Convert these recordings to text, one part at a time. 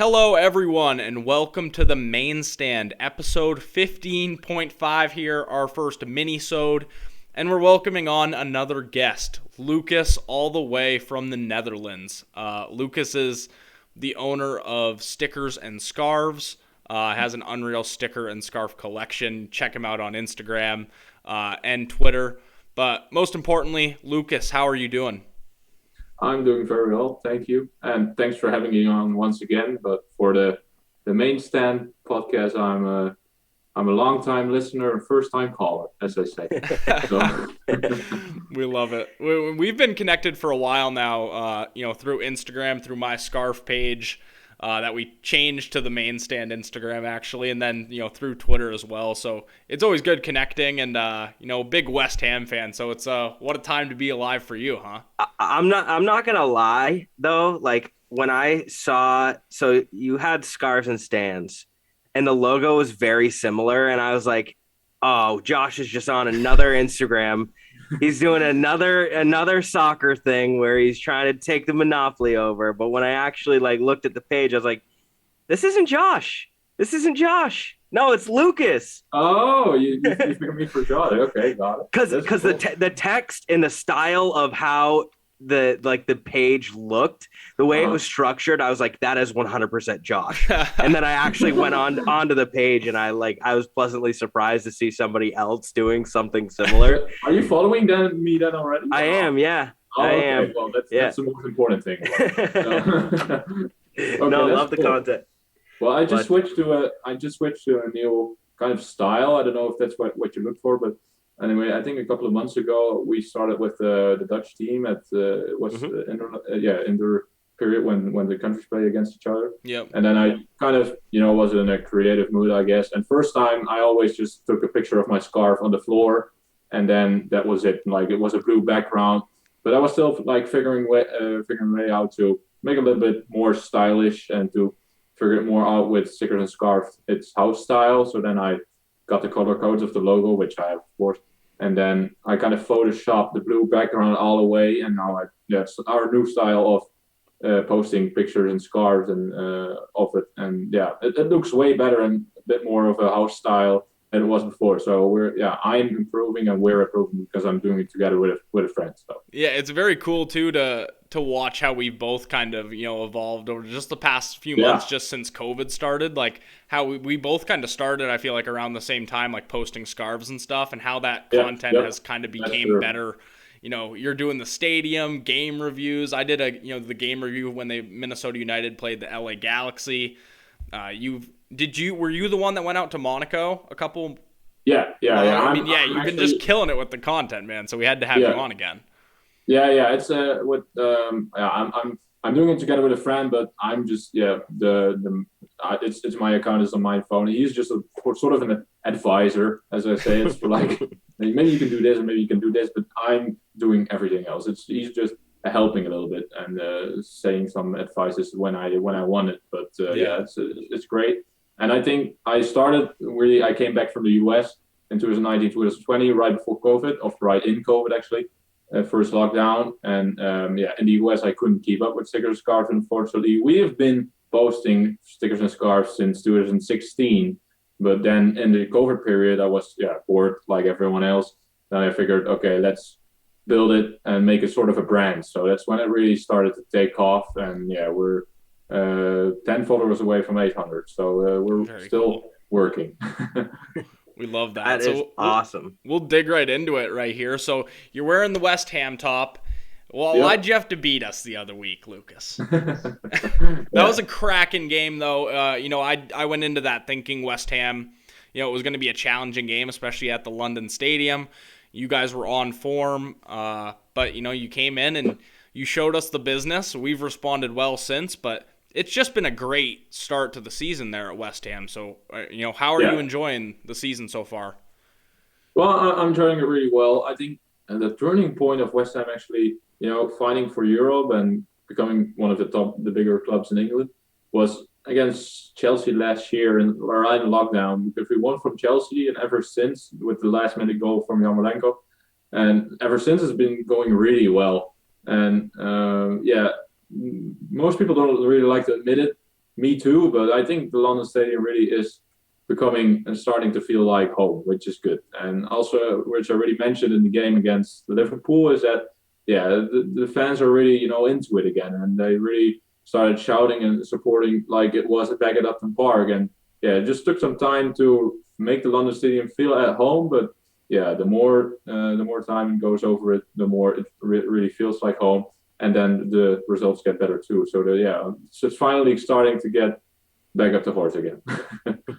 Hello, everyone, and welcome to the Maine Stand, episode 15.5 here, our first mini-sode, and we're welcoming on another guest, Lucas, all the way from the Netherlands. Lucas is the owner of Stickers and Scarves, has an unreal sticker and scarf collection. Check him out on Instagram and Twitter. But most importantly, Lucas, how are you doing? I'm doing very well, thank you. And thanks for having me on once again. But for the Main Stand podcast, I'm a long time listener and first time caller, as I say. So We love it. We've been connected for a while now, through Instagram, through my scarf page that we changed to the Main Stand Instagram, actually, and then, through Twitter as well. So it's always good connecting and, big West Ham fan. So it's what a time to be alive for you, huh? I'm not gonna lie though, like when I saw so you had scarves and stands and the logo was very similar and I was like, oh, Josh is just on another Instagram. He's doing another soccer thing where he's trying to take the monopoly over. But when I actually looked at the page, I was like, this isn't Josh. This isn't Josh. No, it's Lucas. oh, you figured me for John. Okay, got it. Because Cool. the text and the style of how the page looked, the way it was structured, I was like, that is 100% Josh. And then I actually went onto the page and I was pleasantly surprised to see somebody else doing something similar. Are you following me then already? I am, yeah. Oh, I okay. am. Well, Yeah. that's the most important thing. Okay, No, that's love the cool. content. Well, I just But switched to a new kind of style. I don't know if that's what you look for, but anyway, I think a couple of months ago we started with the Dutch team at it was Mhm. indoor period when the countries play against each other. Yep. And then I kind of was in a creative mood, I guess. And first time I always just took a picture of my scarf on the floor, and then that was it. Like it was a blue background, but I was still like figuring way out to make it a little bit more stylish and to figure it more out with stickers and scarf. It's house style, so then I got the color codes of the logo, which I have, of course, and then I kind of photoshopped the blue background all away, and now that's our new style of posting pictures and scarves and of it, and yeah, it looks way better and a bit more of a house style than it was before. So I'm improving and we're improving because I'm doing it together with a friend. So Yeah, it's very cool too to watch how we've both kind of evolved over just the past few months, yeah, just since COVID started. Like how we both kind of started, I feel like around the same time, like posting scarves and stuff, and how that yeah, content yeah, has kind of that's became true. better. You're doing the stadium game reviews. I did the game review when Minnesota United played the LA Galaxy. Were you the one that went out to Monaco a couple? Yeah. I mean, yeah, I'm you've been actually just killing it with the content, man. So we had to have you yeah. on again. Yeah. It's with yeah. I'm doing it together with a friend, but I'm just it's my account is on my phone. He's just sort of an advisor, as I say. It's for like maybe you can do this or maybe you can do this, but I'm doing everything else. He's just helping a little bit and saying some advices when I want it. But Yeah. it's great. And I think I came back from the US in 2019, 2020, right before COVID, or right in COVID actually first lockdown. And in the US, I couldn't keep up with stickers and scarves. Unfortunately, we have been posting stickers and scarves since 2016. But then in the COVID period, I was bored like everyone else. Then I figured, okay, let's build it and make it sort of a brand. So that's when it really started to take off. And we're 10 followers away from 800. So we're Very still cool. working. We love that. that is So awesome. we'll dig right into it right here. So you're wearing the West Ham top. Well, Yep. why'd you have to beat us the other week, Lucas? That Yeah. was a cracking game, though. I went into that thinking West Ham, it was going to be a challenging game, especially at the London Stadium. You guys were on form, but you came in and you showed us the business. We've responded well since, but it's just been a great start to the season there at West Ham. So, how are you Yeah. enjoying the season so far? Well, I'm enjoying it really well. I think the turning point of West Ham actually, fighting for Europe and becoming one of the bigger clubs in England was against Chelsea last year and right in lockdown because we won from Chelsea and ever since with the last minute goal from Yarmolenko, and ever since it's been going really well. And most people don't really like to admit it, me too, but I think the London Stadium really is becoming and starting to feel like home, which is good. And also, which I already mentioned in the game against Liverpool, is that the fans are really into it again, and they really started shouting and supporting like it was back at Upton Park. And it just took some time to make the London Stadium feel at home, but the more time goes over it, the more it really feels like home, and then the results get better too. So it's finally starting to get back up to horse again.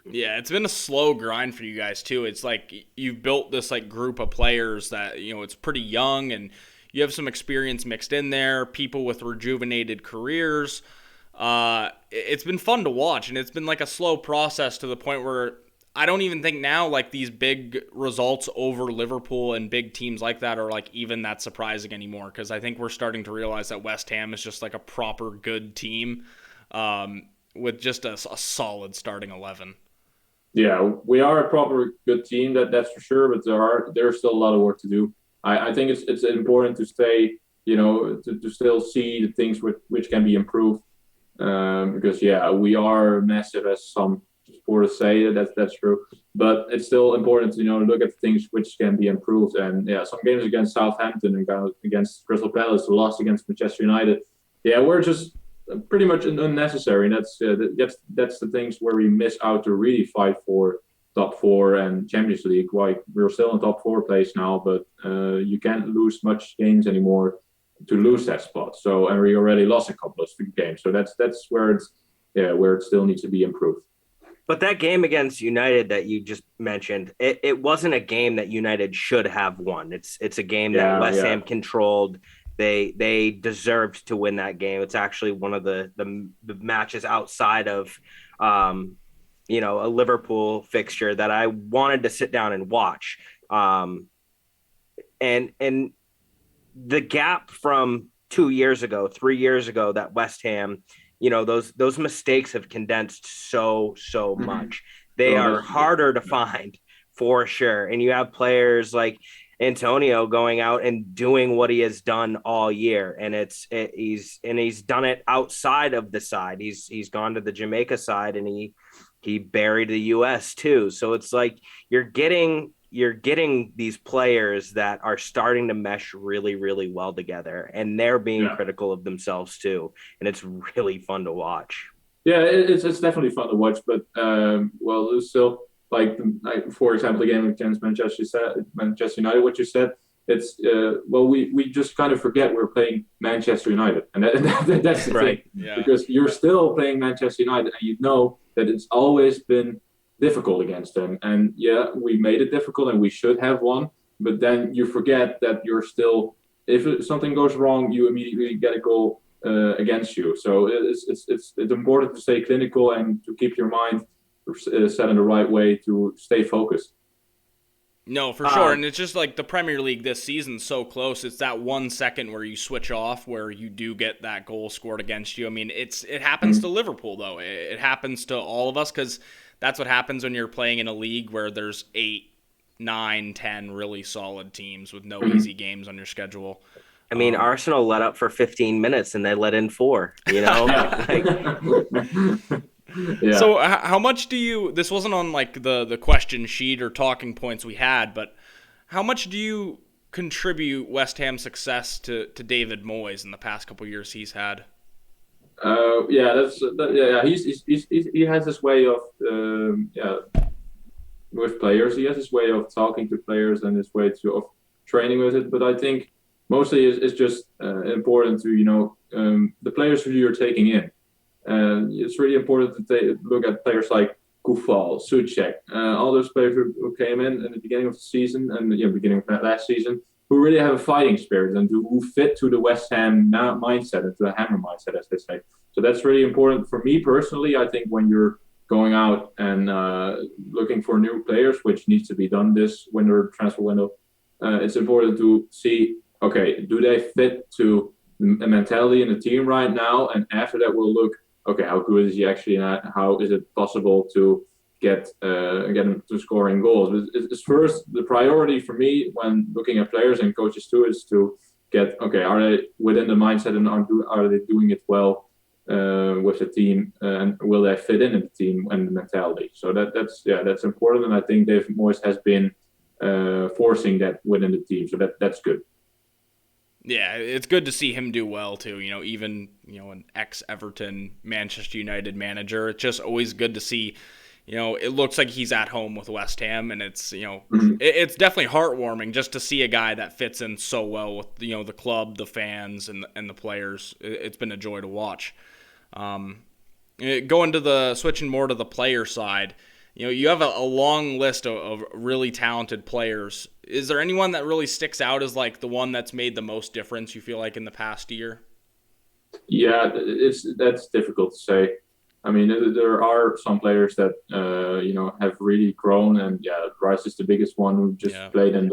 Yeah, it's been a slow grind for you guys too. It's like you've built this like group of players that it's pretty young, and you have some experience mixed in there, people with rejuvenated careers. It's been fun to watch, and it's been like a slow process to the point where I don't even think now like these big results over Liverpool and big teams like that are like even that surprising anymore, because I think we're starting to realize that West Ham is just like a proper good team with just a solid starting 11. Yeah, we are a proper good team, that's for sure, but there's still a lot of work to do. I think it's important to stay, to still see the things which can be improved, because we are massive, as some supporters say. That's true, but it's still important to look at things which can be improved. And some games against Southampton and against Crystal Palace, the loss against Manchester United, we're just pretty much unnecessary. And that's the things where we miss out to really fight for top four and Champions League. Like, we're still in top four place now, but you can't lose much games anymore to lose that spot. So, and we already lost a couple of games. So that's where where it still needs to be improved. But that game against United that you just mentioned, it wasn't a game that United should have won. It's a game that West Ham controlled. They deserved to win that game. It's actually one of the matches outside of a Liverpool fixture that I wanted to sit down and watch. And the gap from 2 years ago, 3 years ago, that West Ham, those mistakes have condensed so much. They are harder to find for sure. And you have players like Antonio going out and doing what he has done all year, and he's done it outside of the side. He's gone to the Jamaica side, and he buried the US too. So it's like you're getting these players that are starting to mesh really, really well together, and they're being critical of themselves too, and it's really fun to watch. Yeah, it's definitely fun to watch, but it's still like for example, the game against Manchester United. What you said, it's we just kind of forget we're playing Manchester United, and that's the thing, because you're still playing Manchester United, and that it's always been difficult against them. And we made it difficult, and we should have won. But then you forget that you're still, if something goes wrong, you immediately get a goal against you. So it's important to stay clinical and to keep your mind set in the right way to stay focused. No, for sure. And it's just like the Premier League this season's so close. It's that 1 second where you switch off, where you do get that goal scored against you. I mean, it happens to Liverpool, though. It happens to all of us, because that's what happens when you're playing in a league where there's 8, 9, 10 really solid teams with no easy games on your schedule. I mean, Arsenal let up for 15 minutes and they let in 4, Yeah. So how much do you, this wasn't on like the question sheet or talking points we had, but how much do you contribute West Ham's success to David Moyes in the past couple years he's had? He has this way of with players. He has this way of talking to players and his way of training with it. But I think mostly it's just important to the players who you're taking in. And it's really important to look at players like Koufal, Souček, all those players who came in the beginning of the season and beginning of last season, who really have a fighting spirit and who fit to the West Ham mindset, and to the Hammer mindset, as they say. So that's really important for me personally. I think when you're going out and looking for new players, which needs to be done this winter transfer window, it's important to see, okay, do they fit to a mentality in the team right now? And after that, we'll look, okay, how good is he actually, and how is it possible to get him to scoring goals? It's first, the priority for me when looking at players and coaches too, is to get, okay, are they within the mindset, and are they doing it well? with the team, and will they fit in the team and the mentality. So that's important, and I think David Moyes has been forcing that within the team. So that's good. Yeah, it's good to see him do well too. Even an ex-Everton, Manchester United manager. It's just always good to see. It looks like he's at home with West Ham, and it's it's definitely heartwarming just to see a guy that fits in so well with the club, the fans, and the players. It's been a joy to watch. Switching more to the player side. You have a long list of really talented players. Is there anyone that really sticks out as like the one that's made the most difference, you feel like, in the past year? Yeah, that's difficult to say. I mean, there are some players that have really grown, and yeah, Rice is the biggest one who just played in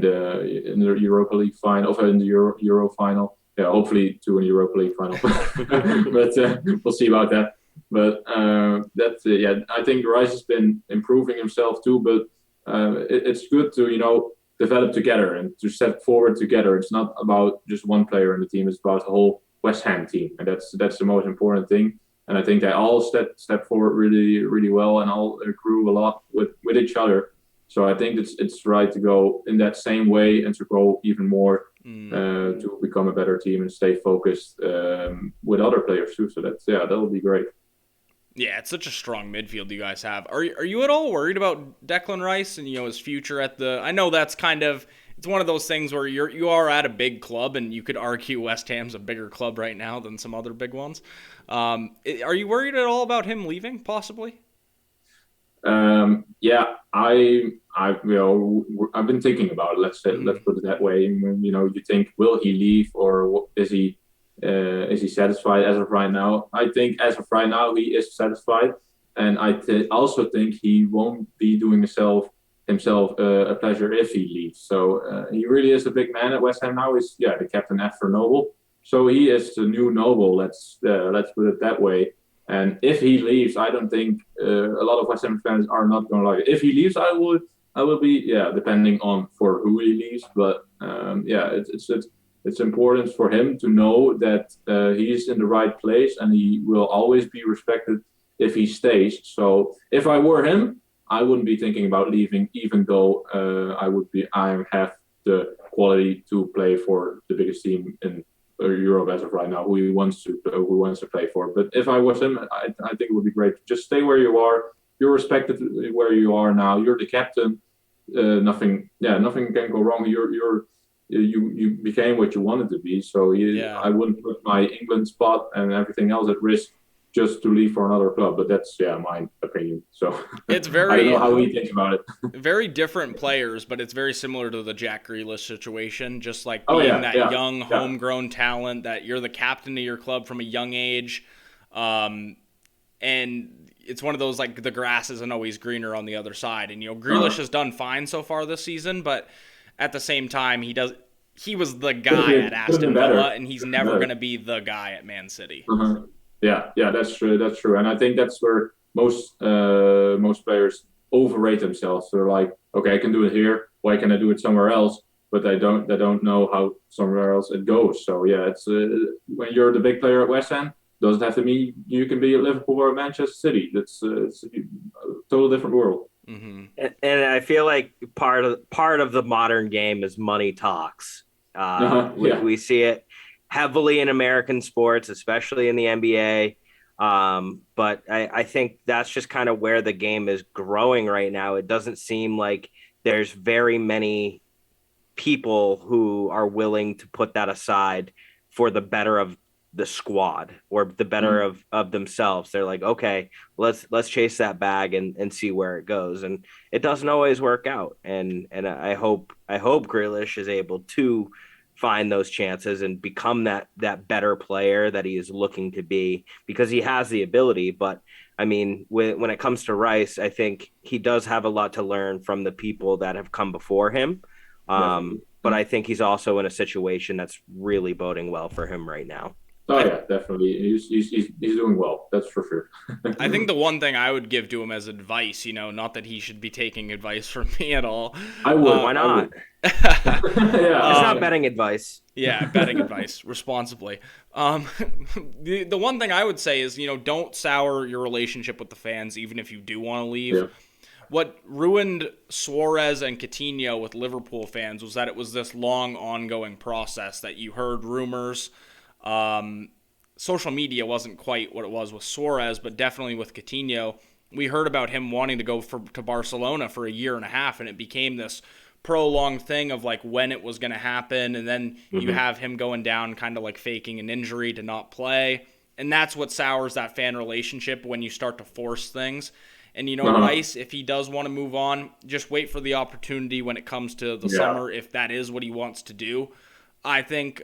the Europa League final, or in the Euro final. Yeah, hopefully to a Europa League final, but we'll see about that. But I think Rice has been improving himself too. But it's good to develop together and to step forward together. It's not about just one player in the team; it's about the whole West Ham team, and that's the most important thing. And I think they all step forward really, really well, and all grew a lot with each other. So I think it's right to go in that same way and to grow even more to become a better team and stay focused with other players too. So that'll be great. Yeah, it's such a strong midfield you guys have. Are you at all worried about Declan Rice and his future at the? I know that's kind of it's one of those things where you are at a big club, and you could argue West Ham's a bigger club right now than some other big ones. Are you worried at all about him leaving, possibly? Yeah, I've been thinking about it. Let's put it that way. You think, will he leave, or is he satisfied as of right now? I think as of right now he is satisfied, and I also think he won't be doing himself a pleasure if he leaves. So he really is a big man at West Ham now. He's the captain after Noble, so he is the new Noble. Let's put it that way. And if he leaves, I don't think a lot of West Ham fans are not going to like it. If he leaves, I will be depending on for who he leaves. But it's important for him to know that he's in the right place, and he will always be respected if he stays. So if I were him, I wouldn't be thinking about leaving, even though I have the quality to play for the biggest team in Europe as of right now, who he wants to play for. But if I was him, I think it would be great. Just stay where you are. You're respected where you are now. You're the captain. Nothing can go wrong. You became what you wanted to be. So I wouldn't put my England spot and everything else at risk just to leave for another club. But that's my opinion. So it's very I don't know how he thinks about it. Very different players, but it's very similar to the Jack Grealish situation. Just like being young, homegrown talent, that you're the captain of your club from a young age. And it's one of those, like, the grass isn't always greener on the other side. And Grealish has done fine so far this season, but at the same time, he was the guy at Aston Villa, and he's never going to be the guy at Man City. Uh-huh. Yeah, that's true, and I think that's where most players overrate themselves. They're like, okay, I can do it here. Why can I do it somewhere else? But they don't know how somewhere else it goes. So it's when you're the big player at West Ham, doesn't have to mean you can be at Liverpool or Manchester City. It's a total different world. Mm-hmm. And I feel like part of the modern game is money talks. We see it heavily in American sports, especially in the NBA. But I think that's just kind of where the game is growing right now. It doesn't seem like there's very many people who are willing to put that aside for the better of the squad or the better of themselves. They're like, okay, let's chase that bag and see where it goes. And it doesn't always work out. And I hope Grealish is able to find those chances and become that better player that he is looking to be, because he has the ability. But I mean, when it comes to Rice, I think he does have a lot to learn from the people that have come before him. But I think he's also in a situation that's really boding well for him right now. Oh yeah, definitely. He's doing well. That's for sure. I think the one thing I would give to him as advice, not that he should be taking advice from me at all. I would. Why I would. not? It's Yeah. not betting advice. Yeah, betting advice responsibly. Um, the one thing I would say is, don't sour your relationship with the fans, even if you do want to leave. Yeah. What ruined Suarez and Coutinho with Liverpool fans was that it was this long, ongoing process that you heard rumors. Social media wasn't quite what it was with Suarez, but definitely with Coutinho. We heard about him wanting to go to Barcelona for a year and a half, and it became this prolonged thing of like when it was going to happen, and then you have him going down kind of like faking an injury to not play, and that's what sours that fan relationship when you start to force things. And Rice, if he does want to move on, just wait for the opportunity when it comes to the summer, if that is what he wants to do. I think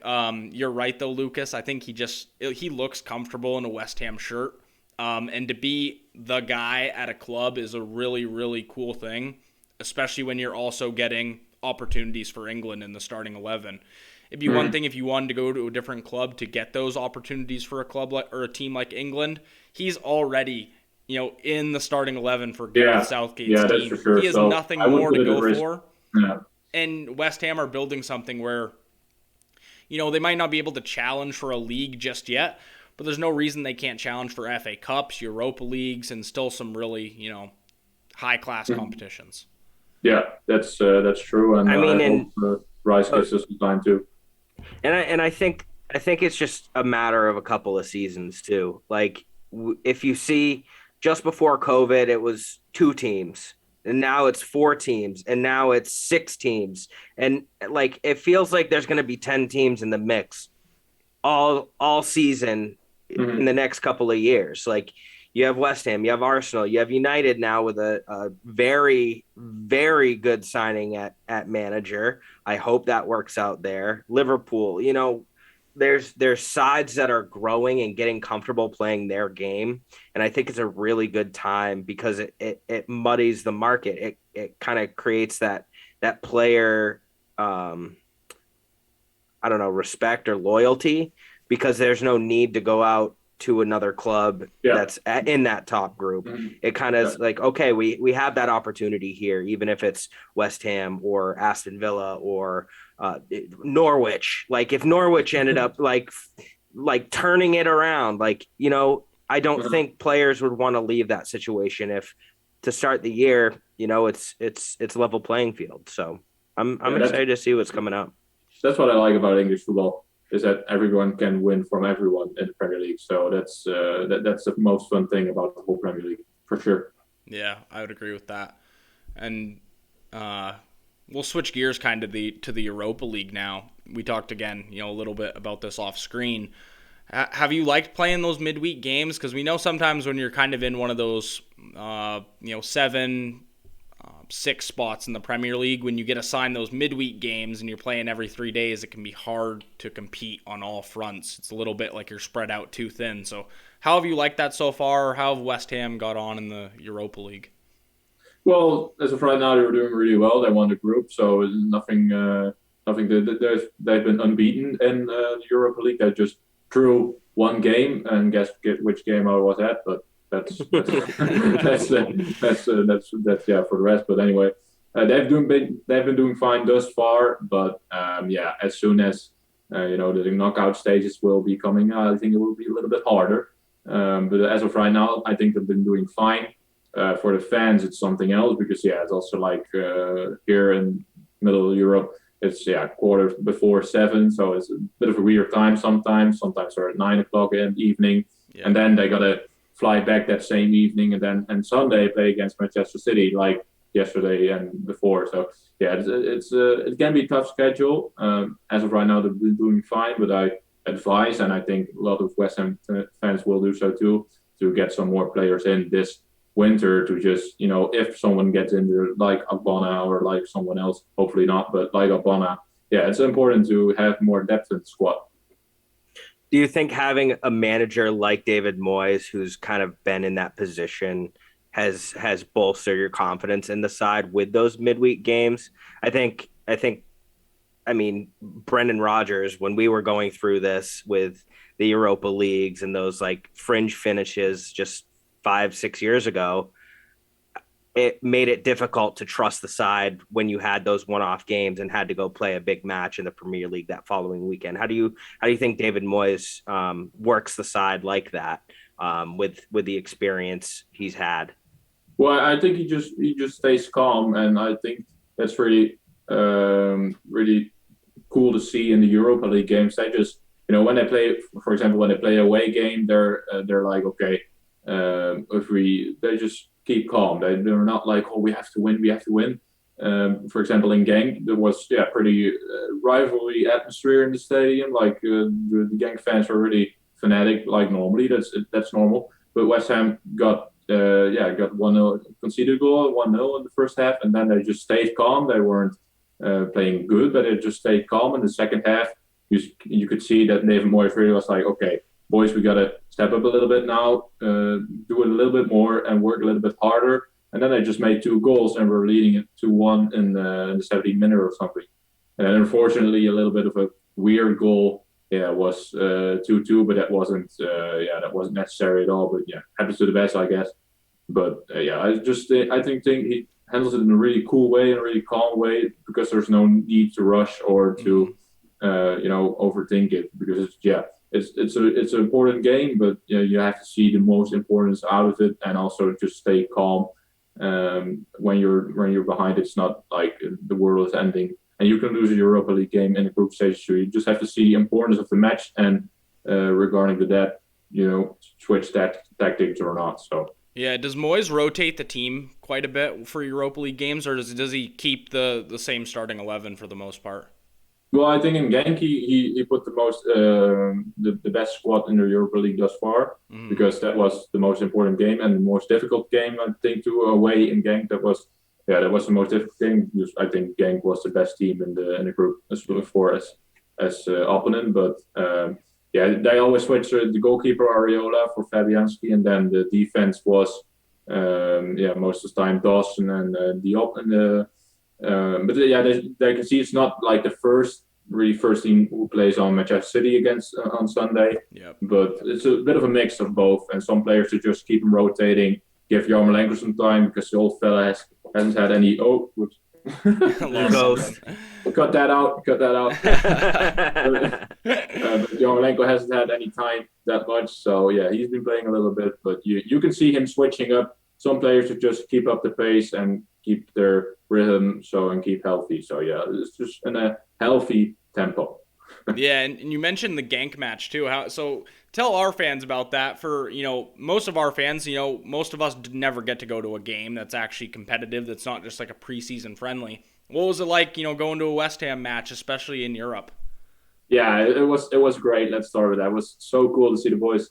you're right though, Lucas. I think he looks comfortable in a West Ham shirt, and to be the guy at a club is a really, really cool thing, especially when you're also getting opportunities for England in the starting 11. It'd be one thing if you wanted to go to a different club to get those opportunities for a club or a team like England. He's already, in the starting 11 for Gareth Southgate's team. For sure. He has nothing more to go for. Yeah. And West Ham are building something where, they might not be able to challenge for a league just yet, but there's no reason they can't challenge for FA Cups, Europa Leagues, and still some really, high-class competitions. Yeah, that's true. And I mean, Rice gets us some time too. And I think it's just a matter of a couple of seasons too. Like if you see, just before COVID, it was 2 teams, and now it's 4 teams, and now it's 6 teams, and like it feels like there's going to be 10 teams in the mix all season in the next couple of years. Like you have West Ham, you have Arsenal, you have United now with a very, very good signing at manager. I hope that works out there. Liverpool, there's sides that are growing and getting comfortable playing their game, and I think it's a really good time because it muddies the market. It kind of creates that player I don't know, respect or loyalty, because there's no need to go out to another club that's in that top group. It kind of is like, okay, we have that opportunity here, even if it's West Ham or Aston Villa or Norwich. Like if Norwich ended up like turning it around, I don't think players would want to leave that situation if to start the year, it's level playing field. So I'm excited to see what's coming up. That's what I like about English football, is that everyone can win from everyone in the Premier League. So that's the most fun thing about the whole Premier League, for sure. Yeah, I would agree with that. And we'll switch gears kind of to the Europa League now. We talked again, a little bit about this off screen. Have you liked playing those midweek games? Because we know sometimes when you're kind of in one of those, 7, 6 spots in the Premier League, when you get assigned those midweek games and you're playing every 3 days, it can be hard to compete on all fronts. It's a little bit like you're spread out too thin. So how have you liked that so far? How have West Ham got on in the Europa League? Well, as of right now, they were doing really well. They won the group, so nothing. They've been unbeaten in the Europa League. They just drew one game, and guess which game I was at. But that's for the rest. But anyway, they've been doing fine thus far. But as soon as the knockout stages will be coming, I think it will be a little bit harder. But as of right now, I think they've been doing fine. For the fans, it's something else because it's also like here in middle of Europe, it's 7:15, so it's a bit of a weird time sometimes. Sometimes they're at 9:00 in the evening, and then they gotta fly back that same evening, and Sunday play against Manchester City like yesterday and before. So it can be a tough schedule. As of right now, they're doing fine, but I advise, and I think a lot of West Ham fans will do so too, to get some more players in this winter to just, if someone gets injured like Agbana or like someone else, hopefully not, but like Agbana, it's important to have more depth in the squad. Do you think having a manager like David Moyes, who's kind of been in that position, has bolstered your confidence in the side with those midweek games? I mean, Brendan Rodgers, when we were going through this with the Europa Leagues and those like fringe finishes just 5-6 years ago, it made it difficult to trust the side when you had those one-off games and had to go play a big match in the Premier League that following weekend. How do you think David Moyes works the side like that with the experience he's had? Well, I think he just stays calm, and I think that's really really cool to see in the Europa League games. They just, when they play, for example, when they play away game, they're like, okay, if they just keep calm. They're not like, oh, we have to win. For example, in Genk, there was pretty rivalry atmosphere in the stadium. Like the Genk fans were really fanatic, like normally. That's normal. But West Ham got 1-0, conceded a goal, 1-0 in the first half, and then they just stayed calm. They weren't playing good, but they just stayed calm. In the second half, you could see that David Moyes really was like, okay, boys, we got to step up a little bit now, do it a little bit more, and work a little bit harder. And then they just made 2 goals and were leading it 2-1 in the 70th minute or something. And then unfortunately, a little bit of a weird goal. Yeah, it was 2-2, but that wasn't necessary at all. But yeah, happens to the best, I guess. But I think he handles it in a really cool way, in a really calm way, because there's no need to rush or to overthink it, because it's an important game, but you have to see the most importance out of it, and also just stay calm. When you're behind, it's not like the world is ending, and you can lose a Europa League game in the group stage too. You just have to see the importance of the match, and regarding to that, switch tactics or not. So. Yeah, does Moyes rotate the team quite a bit for Europa League games, or does he keep the same starting 11 for the most part? Well, I think in Genk he put the best squad in the Europa League thus far, because that was the most important game and the most difficult game, I think, to away in Genk. That was the most difficult game, because I think Genk was the best team in the group as opponent. But they always switched the goalkeeper Areola for Fabianski, and then the defense was most of the time Dawson and Diop and the. They can see it's not like the first team who plays on Manchester City against on Sunday. Yep. But it's a bit of a mix of both, and some players to just keep him rotating, give Yarmolenko some time, because the old fella hasn't had any. Oh, whoops. Ghost. Cut that out. But Yarmolenko hasn't had any time that much, so yeah, he's been playing a little bit. But you can see him switching up. Some players to just keep up the pace and keep their rhythm, and keep healthy. So yeah, it's just in a healthy tempo. Yeah, and you mentioned the Genk match too. So tell our fans about that. For most of our fans, most of us never get to go to a game that's actually competitive. That's not just like a preseason friendly. What was it like, going to a West Ham match, especially in Europe? Yeah, it was great. Let's start with that. It was so cool to see the boys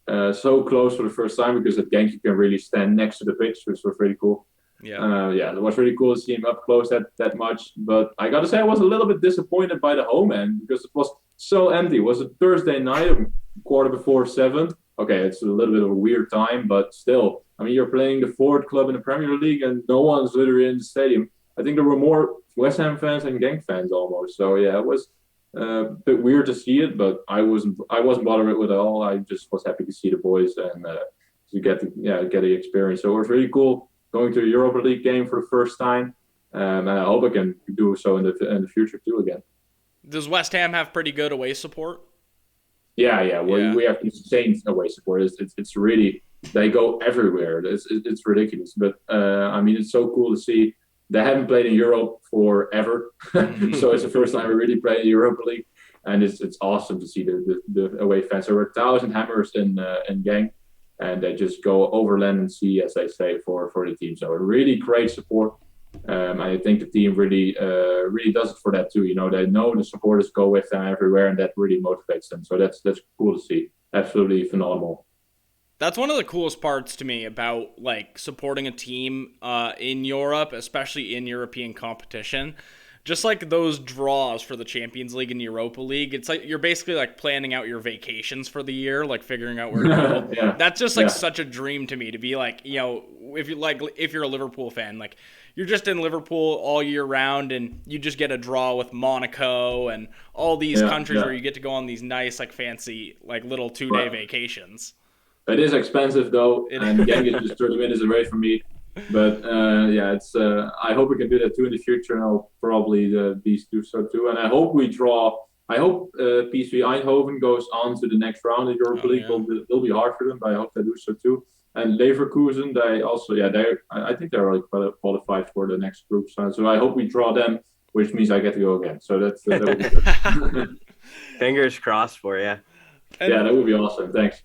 so close for the first time, because at Genk you can really stand next to the pitch, which was really cool. Yeah. It was really cool to see him up close that much. But I got to say, I was a little bit disappointed by the home end, because it was so empty. It was a Thursday night, 7:15. Okay, it's a little bit of a weird time, but still. I mean, you're playing the 4th club in the Premier League, and no one's literally in the stadium. I think there were more West Ham fans and Genk fans almost. So yeah, it was a bit weird to see it, but I wasn't bothered with it at all. I just was happy to see the boys and to get the experience. So it was really cool going to a Europa League game for the first time, and I hope I can do so in the future too again. Does West Ham have pretty good away support? Yeah. We have insane away support. It's really, they go everywhere. It's ridiculous. But I mean, it's so cool to see. They haven't played in Europe forever, so it's the first time we really played in Europa League, and it's awesome to see the away fans. There were 1,000 hammers in Genk, and they just go over land and sea, as they say, for the team. So a really great support. I think the team really does it for that too. They know the supporters go with them everywhere, and that really motivates them. So that's cool to see. Absolutely phenomenal. That's one of the coolest parts to me about like supporting a team in Europe, especially in European competition. Just like those draws for the Champions League and Europa League, it's like you're basically like planning out your vacations for the year, like figuring out where to go. Yeah. That's just like such a dream to me, to be like, if you're a Liverpool fan, like you're just in Liverpool all year round, and you just get a draw with Monaco and all these countries where you get to go on these nice, like fancy, like little 2-day vacations. It is expensive though, and Genk is just 30 minutes away from me. But it's. I hope we can do that too in the future, and I'll probably do so too. And I hope we draw. I hope PSV Eindhoven goes on to the next round in Europa League. It'll be hard for them, but I hope they do so too. And Leverkusen, I think they're already qualified for the next group. So I hope we draw them, which means I get to go again. So that would be good. Fingers crossed for you. Yeah, that would be awesome. Thanks.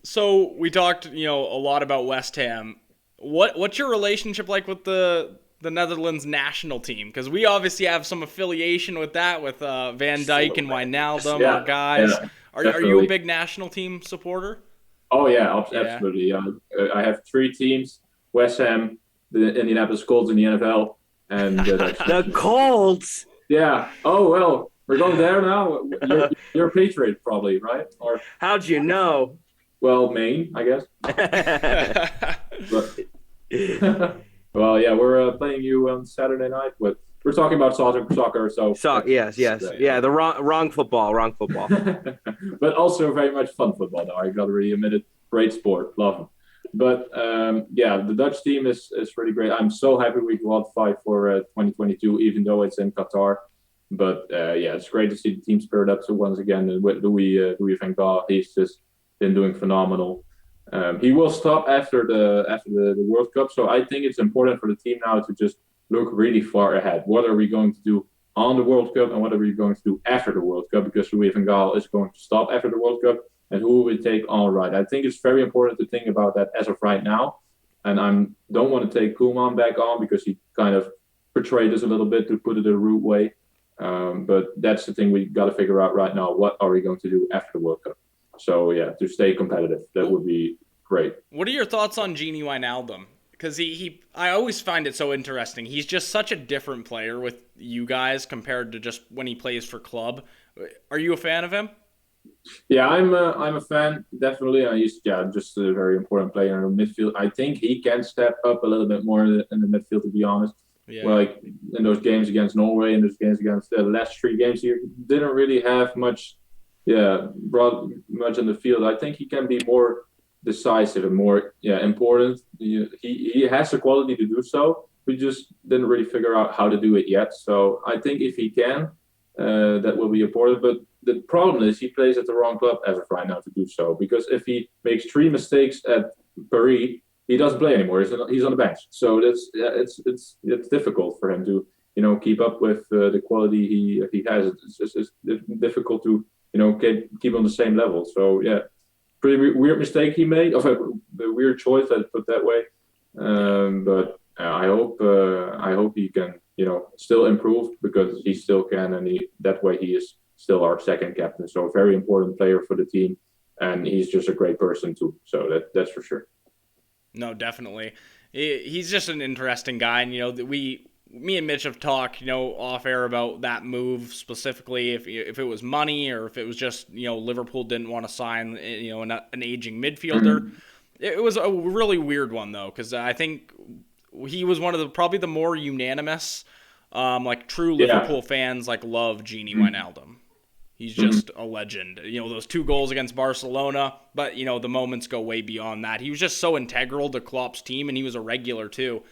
So we talked, a lot about West Ham. What's your relationship like with the Netherlands national team? Because we obviously have some affiliation with that, with Van Dijk and Wijnaldum, our guys. Yeah, are you a big national team supporter? Oh yeah, absolutely. I have 3 teams: West Ham, the Indianapolis Colts in the NFL, and the Colts. Yeah. Oh well, we're going there now. You're a Patriot, probably, right? Or how'd you know? Well, Maine, I guess. Well, yeah, we're playing you on Saturday night. But we're talking about soccer. Yes. Yeah, the wrong football. But also very much fun football, though. I got to really admit it. Great sport, love them. But the Dutch team is really great. I'm so happy we qualified for 2022, even though it's in Qatar. But it's great to see the team spirit up. So once again, with Louis van Gaal, he's just been doing phenomenal. He will stop after the World Cup, so I think it's important for the team now to just look really far ahead. What are we going to do on the World Cup, and what are we going to do after the World Cup? Because Louis van Gaal is going to stop after the World Cup, and who will we take on right? I think it's very important to think about that as of right now. And I don't want to take Koeman back on because he kind of portrayed us a little bit, to put it a rude way. But that's the thing we got to figure out right now. What are we going to do after the World Cup? So, to stay competitive, that would be great. What are your thoughts on Gini Wijnaldum? Because I always find it so interesting. He's just such a different player with you guys compared to just when he plays for club. Are you a fan of him? Yeah, I'm a fan, definitely. He's just a very important player in the midfield. I think he can step up a little bit more in the midfield, to be honest. Yeah. Like in those games against Norway and those games against the last 3 games, he didn't really have much. Brought much in the field. I think he can be more decisive and more important. He has the quality to do so. We just didn't really figure out how to do it yet. So I think if he can, that will be important. But the problem is he plays at the wrong club as of right now to do so. Because if he makes 3 mistakes at Paris, he doesn't play anymore. He's on the bench. So it's difficult for him to keep up with the quality he has. It's difficult to keep on the same level. So pretty weird mistake he made, of a weird choice, let's put it that way. But I hope he can still improve, because he still can, and that way he is still our second captain. So a very important player for the team, and he's just a great person too. So that's for sure. No, definitely. He's just an interesting guy, and me and Mitch have talked, off air about that move specifically, if it was money or if it was just, Liverpool didn't want to sign, an aging midfielder. Mm-hmm. It was a really weird one, though, because I think he was one of probably the more unanimous, true Liverpool fans, love Gini Wijnaldum. He's just a legend. Those 2 goals against Barcelona, but, the moments go way beyond that. He was just so integral to Klopp's team, and he was a regular, too.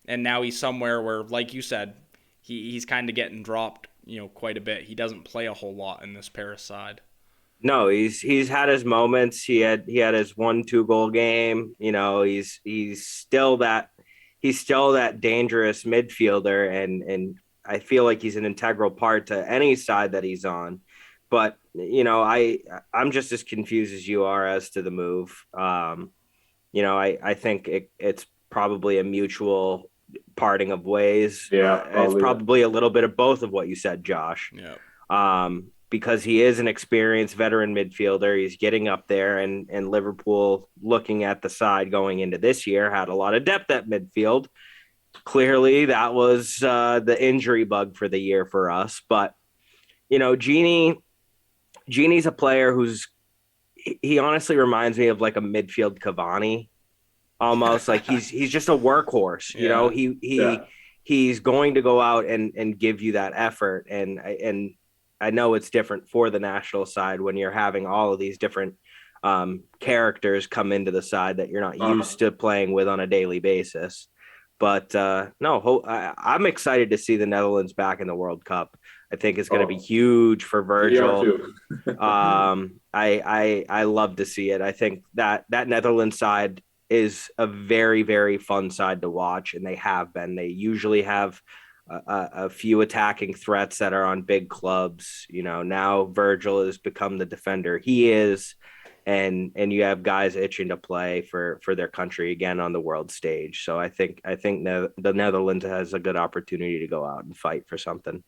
And now he's somewhere where, like you said, he's kind of getting dropped, quite a bit. He doesn't play a whole lot in this Paris side. No, he's had his moments. He had his 1-2 goal game. He's still that dangerous midfielder, and I feel like he's an integral part to any side that he's on. But I'm just as confused as you are as to the move. I think it's probably a mutual parting of ways. It's probably a little bit of both of what you said, Josh. Because he is an experienced veteran midfielder. He's getting up there, and Liverpool, looking at the side going into this year, had a lot of depth at midfield. Clearly that was the injury bug for the year for us. But Gini's a player he honestly reminds me of like a midfield Cavani. almost like he's just a workhorse. You know, he's going to go out and give you that effort. And I know it's different for the national side when you're having all of these different characters come into the side that you're not used to playing with on a daily basis. But I'm excited to see the Netherlands back in the World Cup. I think it's going to be huge for Virgil. I love to see it. I think that Netherlands side is a very, very fun side to watch, and they have been. They usually have a few attacking threats that are on big clubs. You know, now Virgil has become the defender he is, and you have guys itching to play for their country again on the world stage. So I think the Netherlands has a good opportunity to go out and fight for something.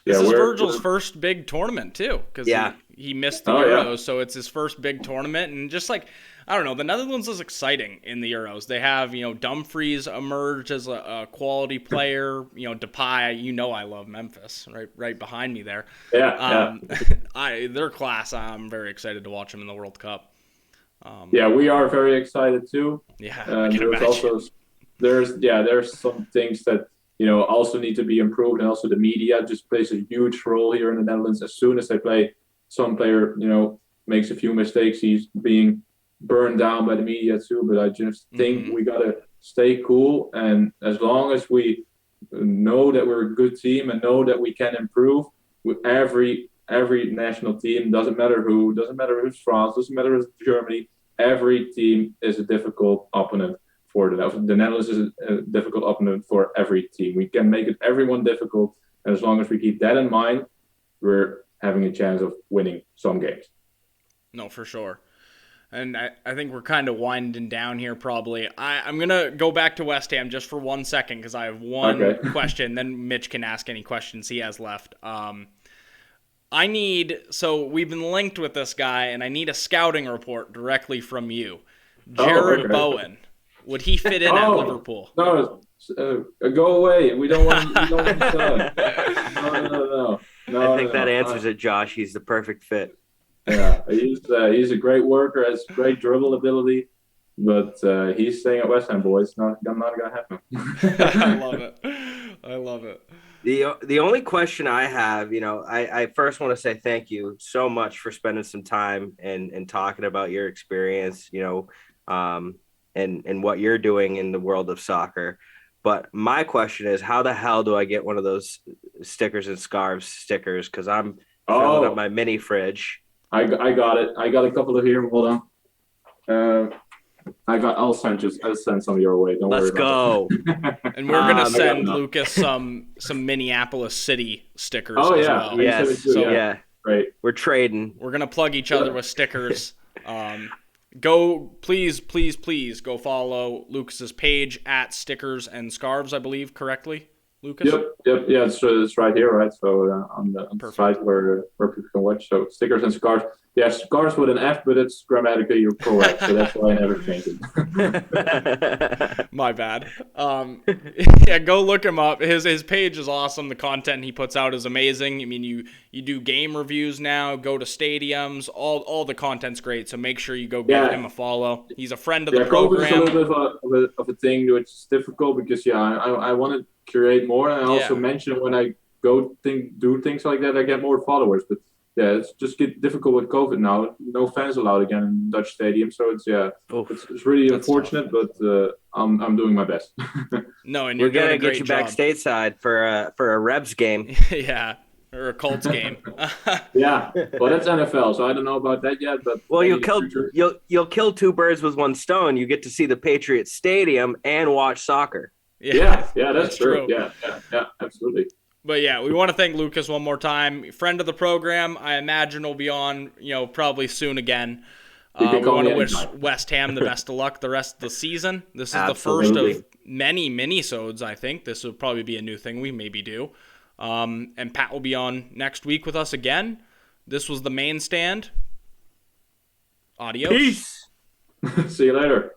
This is Virgil's first big tournament too, because he missed the Euros, so it's his first big tournament. And just like, I don't know, the Netherlands is exciting in the Euros. They have, Dumfries emerged as a quality player. Depay, I love Memphis, right behind me there. Their class, I'm very excited to watch them in the World Cup. We are very excited too. I can imagine. There's some things that also need to be improved, and also the media just plays a huge role here in the Netherlands. As soon as some player makes a few mistakes, he's being burned down by the media too. But I just think we gotta stay cool, and as long as we know that we're a good team and know that we can improve, with every national team, doesn't matter who's France, doesn't matter who's Germany, every team is a difficult opponent. For the Netherlands is a difficult opponent for every team. We can make it everyone difficult, and as long as we keep that in mind, we're having a chance of winning some games. No, for sure. And I think we're kind of winding down here probably. I'm going to go back to West Ham just for 1 second because I have one question. Then Mitch can ask any questions he has left. So we've been linked with this guy, and I need a scouting report directly from you. Jared Bowen. Would he fit in at Liverpool? No, go away. We don't want to. No. I think that answers it, Josh. He's the perfect fit. Yeah, he's a great worker, has great dribble ability, but he's staying at West Ham, boys. It's not gonna happen. I love it. The only question I have, I first want to say thank you so much for spending some time and talking about your experience, and what you're doing in the world of soccer. But my question is, how the hell do I get one of those stickers and scarves stickers? Because I'm filling up my mini fridge. I got it. I got a couple of here. Hold on. I'll send some your way. Don't worry. Let's go. And we're gonna send Lucas some Minneapolis City stickers as well. Yes. Great. We're trading. We're gonna plug each other with stickers. Go, please go follow Lucas's page at Stickers and Scarves, I believe, correctly, Lucas? Yep. Yeah, it's right here, right? So on the site where people can watch. So Stickers and Scarves. Yeah, Scarves with an F, but it's grammatically correct, so that's why I never changed it. My bad. Go look him up. His page is awesome. The content he puts out is amazing. I mean, you do game reviews now, go to stadiums, all the content's great, so make sure you go give him a follow. He's a friend of the program. It's a little bit of a thing which is difficult because, I want to curate more, and I also mention when I do things like that, I get more followers, but it's just difficult with COVID now. No fans allowed again in Dutch stadiums, so it's really unfortunate, but I'm doing my best. No, and you're gonna get you back stateside for a Rebs game. Yeah, or a Colts game. Yeah, well, that's NFL, so I don't know about that yet. But you'll kill two birds with one stone. You get to see the Patriots Stadium and watch soccer. Yeah, that's true. Yeah, absolutely. But we want to thank Lucas one more time. Friend of the program, I imagine will be on, probably soon again. We want to wish West Ham the best of luck the rest of the season. This is the first of many mini-sodes, I think. This will probably be a new thing we maybe do. And Pat will be on next week with us again. This was the Main Stand. Adios. Peace. See you later.